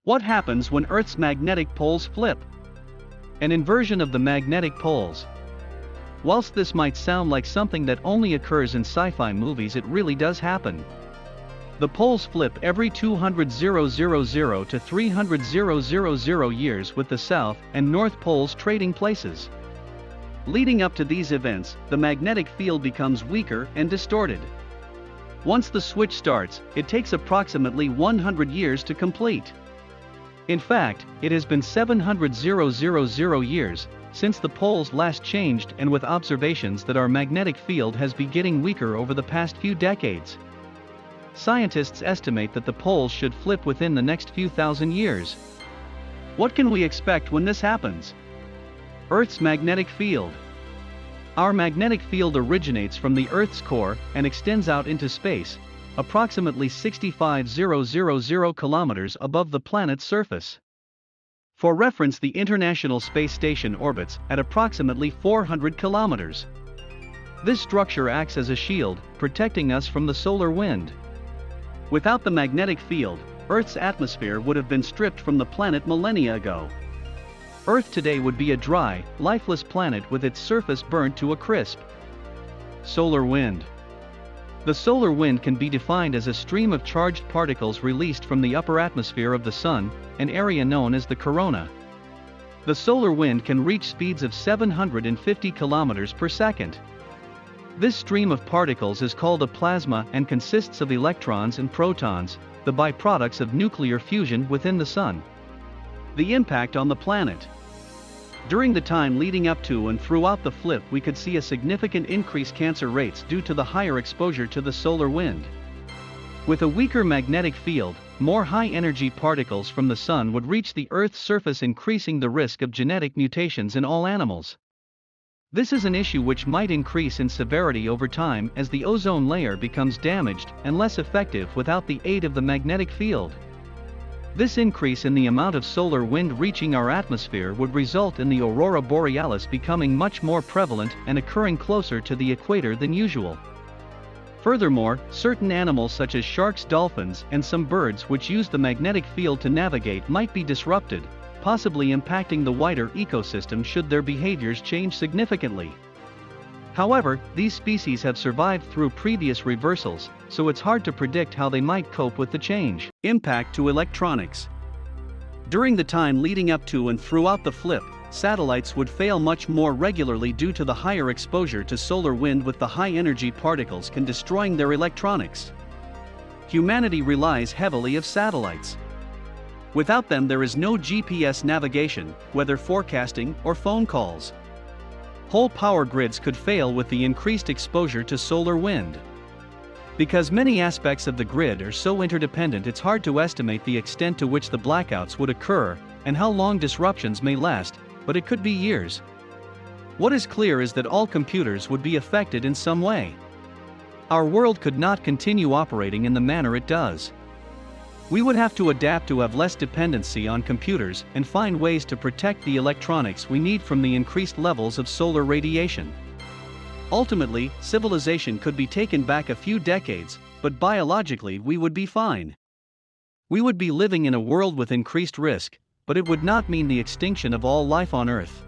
What happens when Earth's magnetic poles flip? An inversion of the magnetic poles. Whilst this might sound like something that only occurs in sci-fi movies, it really does happen. The poles flip every 200,000 to 300,000 years, with the south and north poles trading places. Leading up to these events, the magnetic field becomes weaker and distorted. Once the switch starts, it takes approximately 100 years to complete. In fact, it has been 700,000 years since the poles last changed, and with observations that our magnetic field has been getting weaker over the past few decades. Scientists estimate that the poles should flip within the next few thousand years. What can we expect when this happens? Earth's magnetic field. Our magnetic field originates from the Earth's core and extends out into space, approximately 65,000 kilometers above the planet's surface. For reference, the International Space Station orbits at approximately 400 kilometers. This structure acts as a shield, protecting us from the solar wind. Without the magnetic field, Earth's atmosphere would have been stripped from the planet millennia ago. Earth today would be a dry, lifeless planet with its surface burnt to a crisp. Solar wind. The solar wind can be defined as a stream of charged particles released from the upper atmosphere of the Sun, an area known as the corona. The solar wind can reach speeds of 750 kilometers per second. This stream of particles is called a plasma and consists of electrons and protons, the byproducts of nuclear fusion within the Sun. The impact on the planet. During the time leading up to and throughout the flip, we could see a significant increase in cancer rates due to the higher exposure to the solar wind. With a weaker magnetic field, more high-energy particles from the Sun would reach the Earth's surface, increasing the risk of genetic mutations in all animals. This is an issue which might increase in severity over time as the ozone layer becomes damaged and less effective without the aid of the magnetic field. This increase in the amount of solar wind reaching our atmosphere would result in the aurora borealis becoming much more prevalent and occurring closer to the equator than usual. Furthermore, certain animals such as sharks, dolphins, and some birds which use the magnetic field to navigate might be disrupted, possibly impacting the wider ecosystem should their behaviors change significantly. However, these species have survived through previous reversals, so it's hard to predict how they might cope with the change. Impact to electronics. During the time leading up to and throughout the flip, satellites would fail much more regularly due to the higher exposure to solar wind, with the high-energy particles can destroying their electronics. Humanity relies heavily on satellites. Without them, there is no GPS navigation, weather forecasting, or phone calls. Whole power grids could fail with the increased exposure to solar wind. Because many aspects of the grid are so interdependent, it's hard to estimate the extent to which the blackouts would occur and how long disruptions may last, but it could be years. What is clear is that all computers would be affected in some way. Our world could not continue operating in the manner it does. We would have to adapt to have less dependency on computers and find ways to protect the electronics we need from the increased levels of solar radiation. Ultimately, civilization could be taken back a few decades, but biologically we would be fine. We would be living in a world with increased risk, but it would not mean the extinction of all life on Earth.